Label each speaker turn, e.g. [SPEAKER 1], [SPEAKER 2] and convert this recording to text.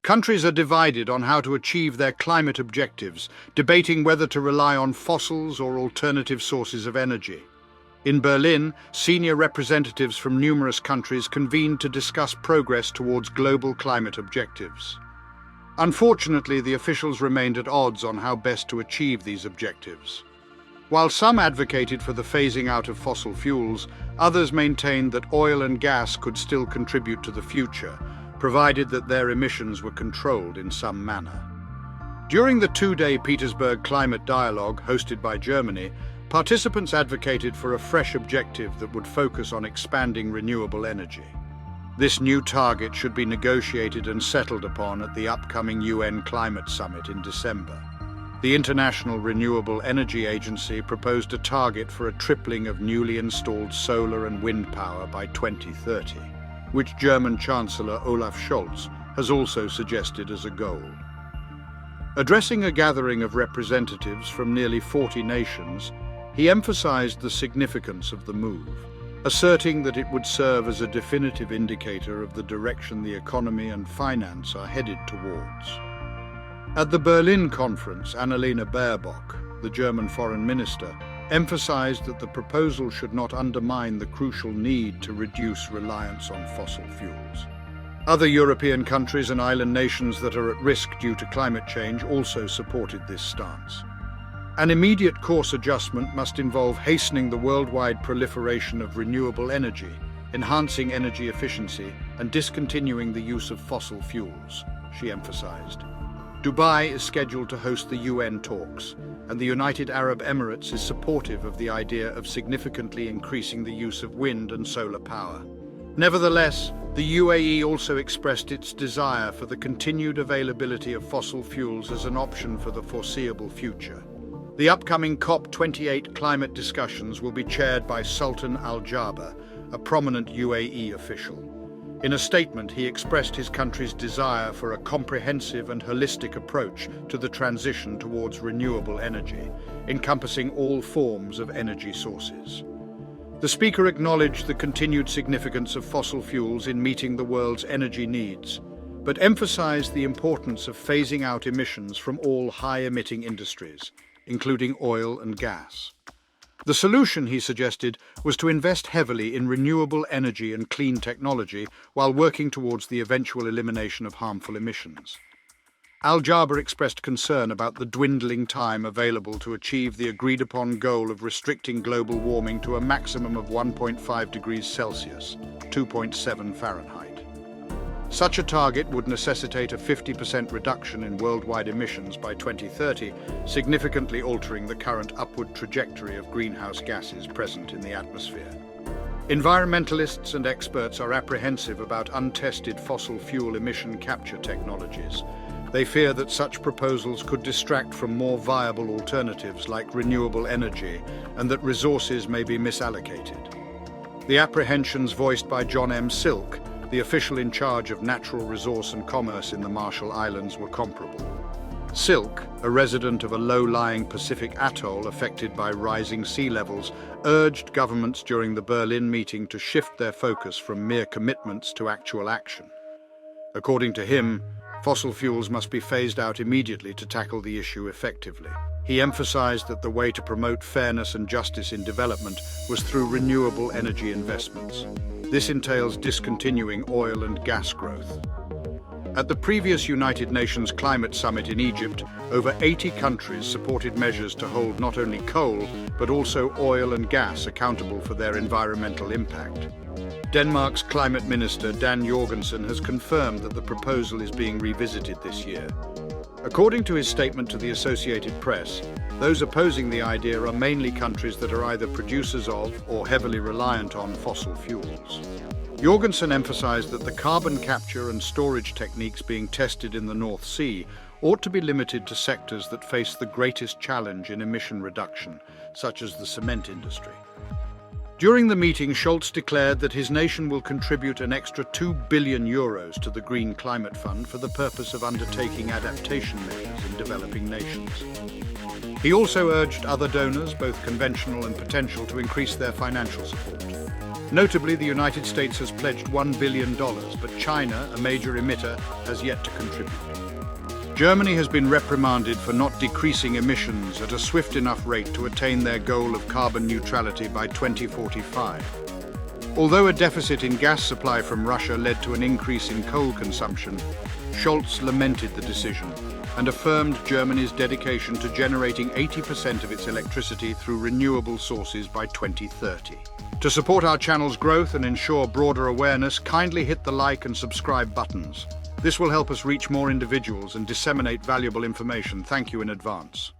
[SPEAKER 1] Countries are divided on how to achieve their climate objectives, debating whether to rely on fossils or alternative sources of energy. In Berlin, senior representatives from numerous countries convened to discuss progress towards global climate objectives. Unfortunately, the officials remained at odds on how best to achieve these objectives. While some advocated for the phasing out of fossil fuels, others maintained that oil and gas could still contribute to the future, provided that their emissions were controlled in some manner. During the two-day Petersberg Climate Dialogue hosted by Germany, participants advocated for a fresh objective that would focus on expanding renewable energy. This new target should be negotiated and settled upon at the upcoming UN Climate Summit in December. The International Renewable Energy Agency proposed a target for a tripling of newly installed solar and wind power by 2030, which German Chancellor Olaf Scholz has also suggested as a goal. Addressing a gathering of representatives from nearly 40 nations, he emphasized the significance of the move, asserting that it would serve as a definitive indicator of the direction the economy and finance are headed towards. At the Berlin conference, Annalena Baerbock, the German foreign minister, emphasized that the proposal should not undermine the crucial need to reduce reliance on fossil fuels. Other European countries and island nations that are at risk due to climate change also supported this stance. An immediate course adjustment must involve hastening the worldwide proliferation of renewable energy, enhancing energy efficiency, and discontinuing the use of fossil fuels, she emphasized. Dubai is scheduled to host the UN talks, and the United Arab Emirates is supportive of the idea of significantly increasing the use of wind and solar power. Nevertheless, the UAE also expressed its desire for the continued availability of fossil fuels as an option for the foreseeable future. The upcoming COP28 climate discussions will be chaired by Sultan Al Jaber, a prominent UAE official. In a statement, he expressed his country's desire for a comprehensive and holistic approach to the transition towards renewable energy, encompassing all forms of energy sources. The speaker acknowledged the continued significance of fossil fuels in meeting the world's energy needs, but emphasized the importance of phasing out emissions from all high-emitting industries, including oil and gas. The solution, he suggested, was to invest heavily in renewable energy and clean technology while working towards the eventual elimination of harmful emissions. Al Jaber expressed concern about the dwindling time available to achieve the agreed-upon goal of restricting global warming to a maximum of 1.5 degrees Celsius, 2.7 Fahrenheit. Such a target would necessitate a 50% reduction in worldwide emissions by 2030, significantly altering the current upward trajectory of greenhouse gases present in the atmosphere. Environmentalists and experts are apprehensive about untested fossil fuel emission capture technologies. They fear that such proposals could distract from more viable alternatives like renewable energy and that resources may be misallocated. The apprehensions voiced by John M. Silk, the official in charge of natural resource and commerce in the Marshall Islands, were comparable. Silk, a resident of a low-lying Pacific atoll affected by rising sea levels, urged governments during the Berlin meeting to shift their focus from mere commitments to actual action. According to him, fossil fuels must be phased out immediately to tackle the issue effectively. He emphasized that the way to promote fairness and justice in development was through renewable energy investments. This entails discontinuing oil and gas growth. At the previous United Nations Climate Summit in Egypt, over 80 countries supported measures to hold not only coal, but also oil and gas accountable for their environmental impact. Denmark's climate minister Dan Jorgensen has confirmed that the proposal is being revisited this year. According to his statement to the Associated Press, those opposing the idea are mainly countries that are either producers of or heavily reliant on fossil fuels. Jorgensen emphasized that the carbon capture and storage techniques being tested in the North Sea ought to be limited to sectors that face the greatest challenge in emission reduction, such as the cement industry. During the meeting, Scholz declared that his nation will contribute an extra €2 billion to the Green Climate Fund for the purpose of undertaking adaptation measures in developing nations. He also urged other donors, both conventional and potential, to increase their financial support. Notably, the United States has pledged $1 billion, but China, a major emitter, has yet to contribute. Germany has been reprimanded for not decreasing emissions at a swift enough rate to attain their goal of carbon neutrality by 2045. Although a deficit in gas supply from Russia led to an increase in coal consumption, Scholz lamented the decision and affirmed Germany's dedication to generating 80% of its electricity through renewable sources by 2030. To support our channel's growth and ensure broader awareness, kindly hit the like and subscribe buttons. This will help us reach more individuals and disseminate valuable information. Thank you in advance.